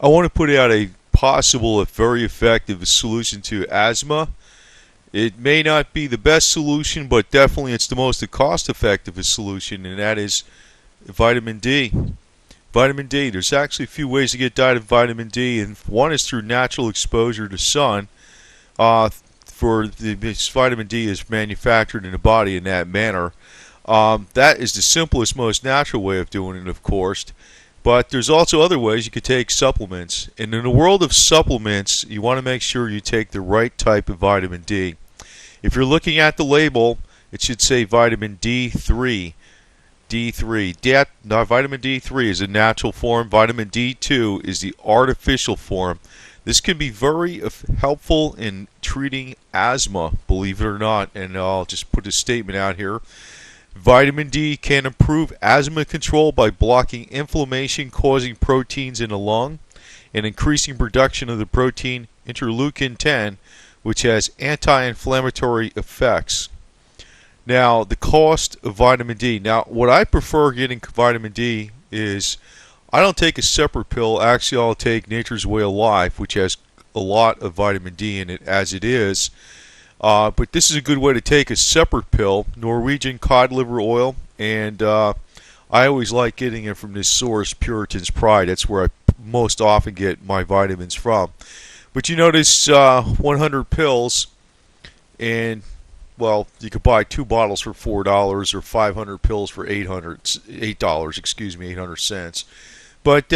I want to put out a possible, if very effective, solution to asthma. It may not be the best solution, but definitely it's the most cost-effective solution, and that is vitamin D. Vitamin D. There's actually a few ways to get diet of vitamin D, and one is through natural exposure to sun. Uh, this vitamin D is manufactured in the body in that manner. That is the simplest, most natural way of doing it, of course. But there's also other ways you could take supplements. And in the world of supplements, you want to make sure you take the right type of vitamin D. If you're looking at the label, it should say vitamin D3. D3. Vitamin D3 is a natural form. Vitamin D2 is the artificial form. This can be very helpful in treating asthma, believe it or not. And I'll just put a statement out here. Vitamin D can improve asthma control by blocking inflammation causing proteins in the lung and increasing production of the protein interleukin 10, which has anti-inflammatory effects. Now, the cost of vitamin D. Now, what I prefer getting vitamin D is I don't take a separate pill. Actually, I'll take Nature's Way of Life, which has a lot of vitamin D in it as it is. But this is a good way to take a separate pill, Norwegian cod liver oil, and I always like getting it from this source, Puritan's Pride. That's where I most often get my vitamins from. But you notice 100 pills, and well, you could buy 2 bottles for $4 or 500 pills for $8. Excuse me, 800 cents. But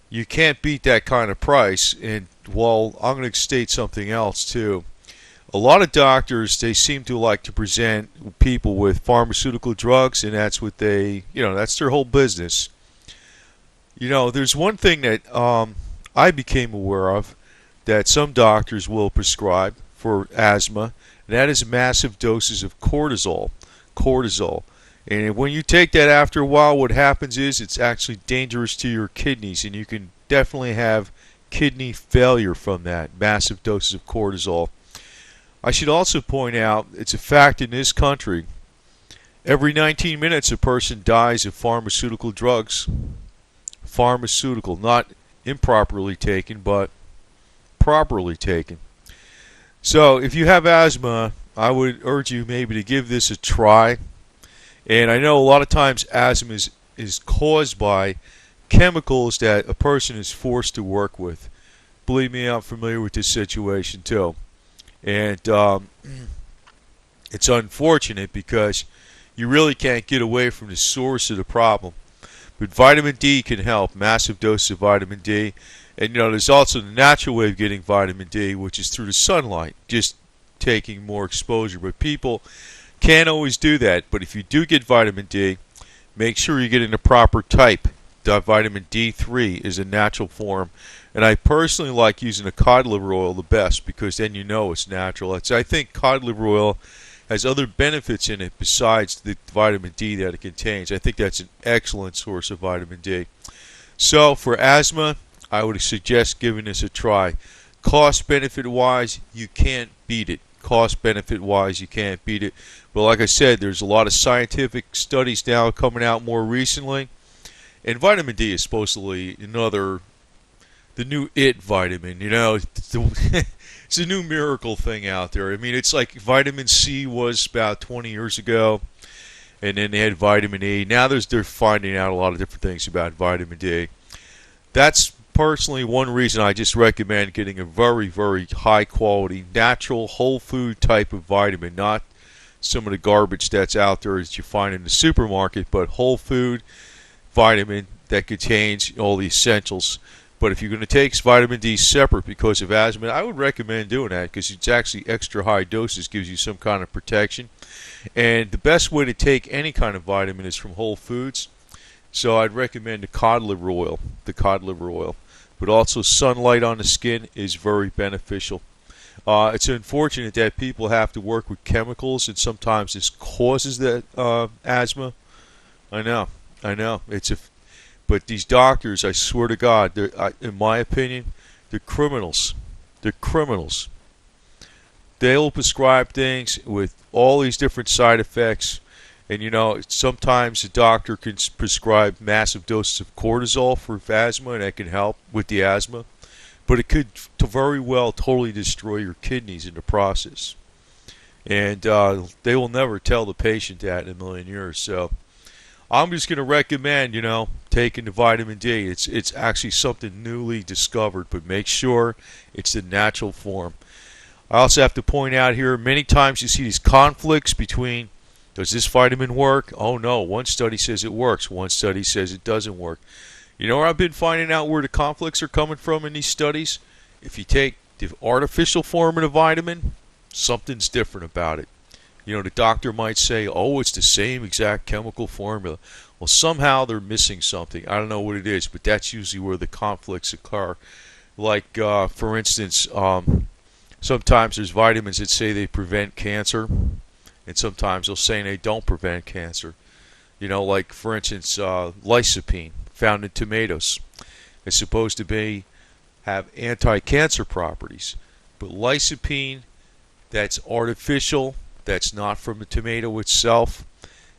you can't beat that kind of price. And well, I'm going to state something else too. A lot of doctors, they seem to like to present people with pharmaceutical drugs, and that's what that's their whole business. There's one thing that I became aware of that some doctors will prescribe for asthma, and that is massive doses of cortisol. Cortisol. And when you take that after a while, what happens is it's actually dangerous to your kidneys, and you can definitely have kidney failure from that, massive doses of cortisol. I should also point out, it's a fact in this country, every 19 minutes a person dies of pharmaceutical drugs. Pharmaceutical, not improperly taken, but properly taken. So if you have asthma, I would urge you maybe to give this a try. And I know a lot of times asthma is caused by chemicals that a person is forced to work with. Believe me, I'm familiar with this situation too. And it's unfortunate because you really can't get away from the source of the problem. But vitamin D can help, massive dose of vitamin D. And there's also the natural way of getting vitamin D, which is through the sunlight, just taking more exposure. But people can't always do that. But if you do get vitamin D, make sure you're getting the proper type. Vitamin D3 is a natural form. And I personally like using the cod liver oil the best because then it's natural. I think cod liver oil has other benefits in it besides the vitamin D that it contains. I think that's an excellent source of vitamin D. So for asthma, I would suggest giving this a try. Cost-benefit wise, you can't beat it. Cost-benefit wise, you can't beat it. But like I said, there's a lot of scientific studies now coming out more recently. And vitamin D is supposedly the new vitamin, it's a new miracle thing out there. I mean, it's like vitamin C was about 20 years ago, and then they had vitamin E. Now they're finding out a lot of different things about vitamin D. That's personally one reason I just recommend getting a very, very high quality, natural, whole food type of vitamin, not some of the garbage that's out there that you find in the supermarket, but whole food vitamin that contains all the essentials. But if you're going to take vitamin D separate because of asthma, I would recommend doing that because it's actually extra high doses, gives you some kind of protection. And the best way to take any kind of vitamin is from whole foods. So I'd recommend the cod liver oil. But also sunlight on the skin is very beneficial. It's unfortunate that people have to work with chemicals, and sometimes this causes that asthma. I know. But these doctors, I swear to God, in my opinion, they're criminals. They're criminals. They'll prescribe things with all these different side effects, And sometimes a doctor can prescribe massive doses of cortisol for asthma, and that can help with the asthma. But it could very well totally destroy your kidneys in the process. And they will never tell the patient that in a million years. So I'm just going to recommend, taking the vitamin D. It's actually something newly discovered, but make sure it's the natural form. I also have to point out here, many times you see these conflicts between, does this vitamin work? Oh no, one study says it works, one study says it doesn't work. You know where I've been finding out where the conflicts are coming from in these studies? If you take the artificial form of the vitamin, something's different about it. The doctor might say, oh, it's the same exact chemical formula. Well, somehow they're missing something. I don't know what it is, but that's usually where the conflicts occur. Like, for instance, sometimes there's vitamins that say they prevent cancer, and sometimes they'll say they don't prevent cancer. Like, for instance, lycopene, found in tomatoes. It's supposed to have anti-cancer properties. But lycopene that's artificial, that's not from the tomato itself,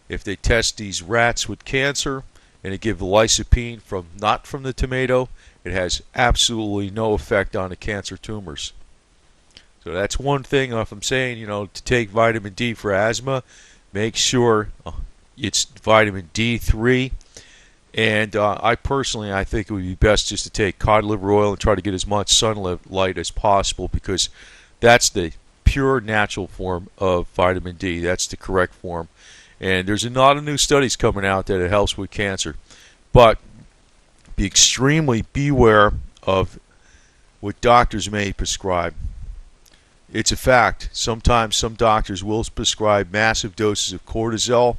if they test these rats with cancer and they give the lycopene not from the tomato, it has absolutely no effect on the cancer tumors. So that's one thing. If I'm saying, to take vitamin D for asthma, make sure it's vitamin D3. And I think it would be best just to take cod liver oil and try to get as much sunlight as possible, because that's the pure natural form of vitamin D. That's the correct form. And there's a lot of new studies coming out that it helps with cancer. But be extremely beware of what doctors may prescribe. It's a fact. Sometimes some doctors will prescribe massive doses of cortisol,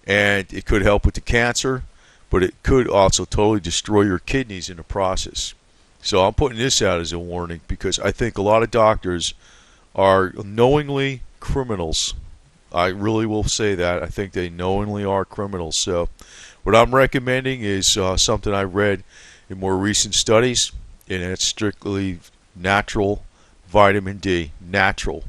and it could help with the cancer, but it could also totally destroy your kidneys in the process. So I'm putting this out as a warning, because I think a lot of doctors are knowingly criminals. I really will say that. I think they knowingly are criminals. So what I'm recommending is something I read in more recent studies, and it's strictly natural vitamin D. Natural.